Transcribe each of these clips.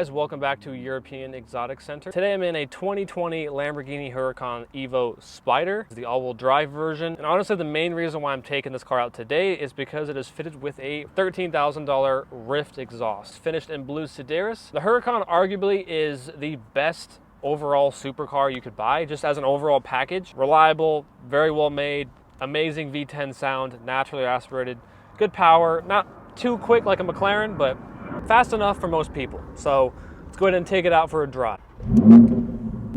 guys, welcome back to European Exotic Center. Today I'm in a 2020 Lamborghini Huracan EVO Spyder, the all-wheel drive version. And honestly, the main reason why I'm taking this car out today is because it is fitted with a $13,000 Ryft exhaust, finished in Blu Sederis. The Huracan arguably is the best overall supercar you could buy, just as an overall package. Reliable, very well made, amazing V10 sound, naturally aspirated, good power, not too quick like a McLaren, but fast enough for most people. So let's go ahead and take it out for a drive.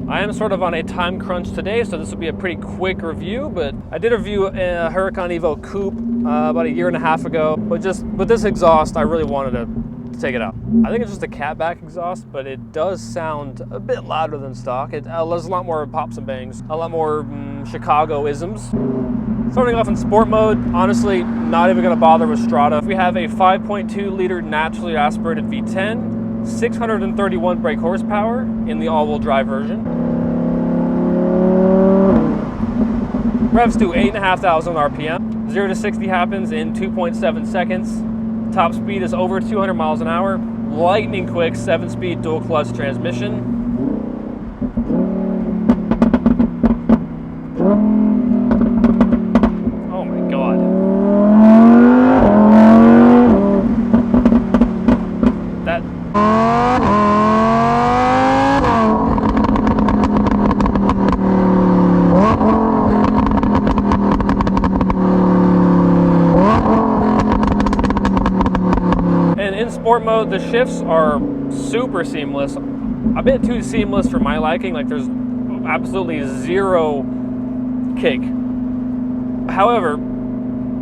I am sort of on a time crunch today, so this will be a pretty quick review, but I did review a Huracan EVO Coupe about a year and a half ago, but just with this exhaust, I really wanted to take it out. I think it's just a catback exhaust, but it does sound a bit louder than stock. There's a lot more pops and bangs, a lot more Chicago-isms. Starting off in sport mode, honestly, not even going to bother with Strata. We have a 5.2 liter naturally aspirated V10, 631 brake horsepower in the all-wheel drive version. Revs to 8,500 RPM. 0 to 60 happens in 2.7 seconds. Top speed is over 200 miles an hour. Lightning quick 7-speed dual clutch transmission. Sport mode, the shifts are super seamless, a bit too seamless for my liking. Like, there's absolutely zero kick. However,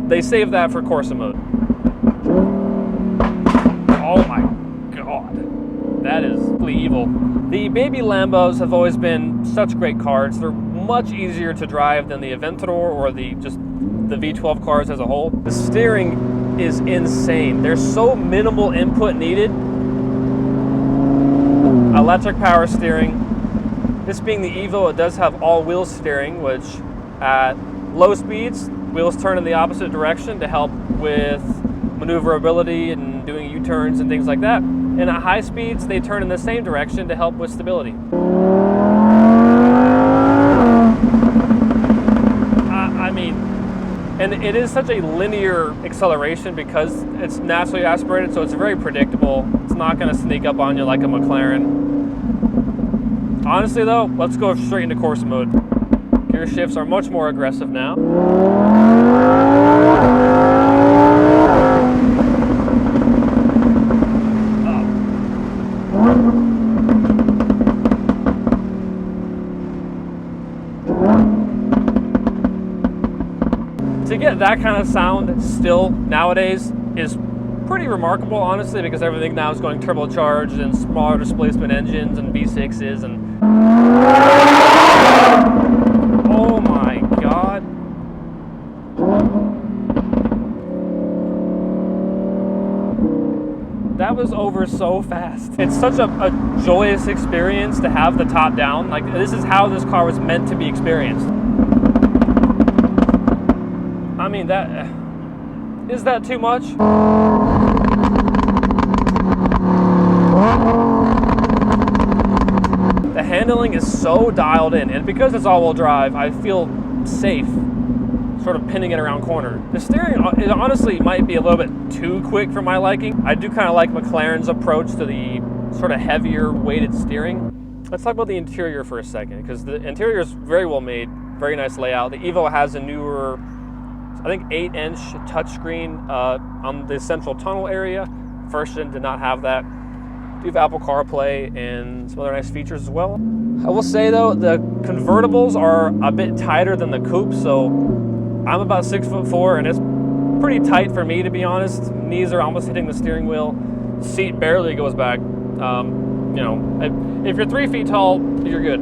they save that for Corsa mode. Oh my god, that is evil. The baby Lambos have always been such great cars. They're much easier to drive than the Aventador or the V12 cars as a whole. The steering is insane. There's so minimal input needed. Electric power steering. This being the EVO, it does have all-wheel steering, which at low speeds, wheels turn in the opposite direction to help with maneuverability and doing U-turns and things like that. And at high speeds, they turn in the same direction to help with stability. And it is such a linear acceleration because it's naturally aspirated, so it's very predictable. It's not going to sneak up on you like a McLaren. Honestly though, let's go straight into Corsa mode. Gear shifts are much more aggressive now. To get that kind of sound still nowadays is pretty remarkable, honestly, because everything now is going turbocharged and smaller displacement engines and V6s and... Oh my god. That was over so fast. It's such a joyous experience to have the top down. Like, this is how this car was meant to be experienced. I mean, is that too much? The handling is so dialed in, and because it's all-wheel drive, I feel safe sort of pinning it around corner. The steering, it honestly might be a little bit too quick for my liking. I do kind of like McLaren's approach to the sort of heavier weighted steering. Let's talk about the interior for a second, because the interior is very well made, very nice layout. The EVO has a newer, I think, 8-inch touchscreen on the central tunnel area. First gen did not have that. Do have Apple CarPlay and some other nice features as well. I will say though, the convertibles are a bit tighter than the coupe, so I'm about 6'4", and it's pretty tight for me, to be honest. Knees are almost hitting the steering wheel. Seat barely goes back. You know, if you're 3 feet tall, you're good.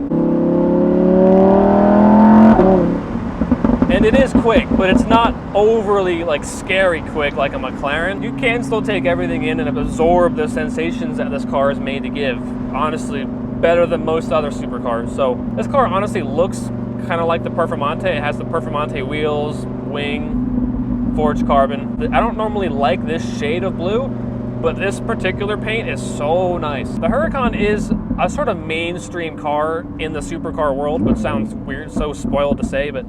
And it is quick, but it's not overly like scary quick like a McLaren. You can still take everything in and absorb the sensations that this car is made to give. Honestly, better than most other supercars. So this car honestly looks kind of like the Performante. It has the Performante wheels, wing, forged carbon. I don't normally like this shade of blue, but this particular paint is so nice. The Huracan is a sort of mainstream car in the supercar world, which sounds weird, so spoiled to say, but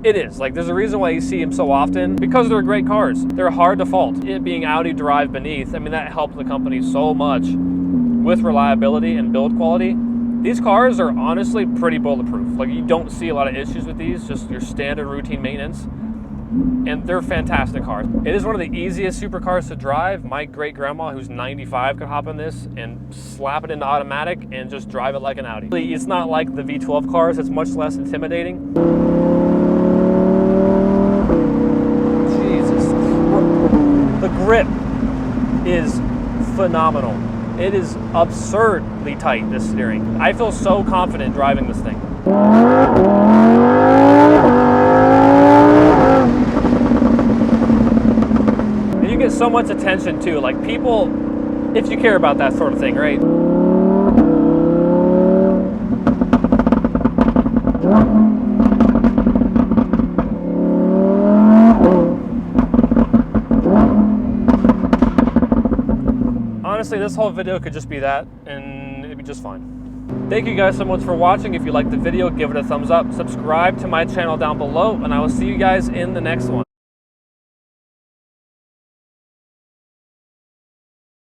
it is. Like, there's a reason why you see them so often, because they're great cars. They're hard to fault. It being Audi drive beneath, I mean, that helped the company so much with reliability and build quality. These cars are honestly pretty bulletproof. Like, you don't see a lot of issues with these, just your standard routine maintenance. And they're fantastic cars. It is one of the easiest supercars to drive. My great grandma, who's 95, could hop in this and slap it into automatic and just drive it like an Audi. It's not like the V12 cars, it's much less intimidating. Jesus. The grip is phenomenal. It is absurdly tight, this steering. I feel so confident driving this thing. And you get so much attention too, like people, if you care about that sort of thing, right? Honestly, this whole video could just be that, and it'd be just fine. Thank you guys so much for watching. If you liked the video, give it a thumbs up. Subscribe to my channel down below, and I will see you guys in the next one.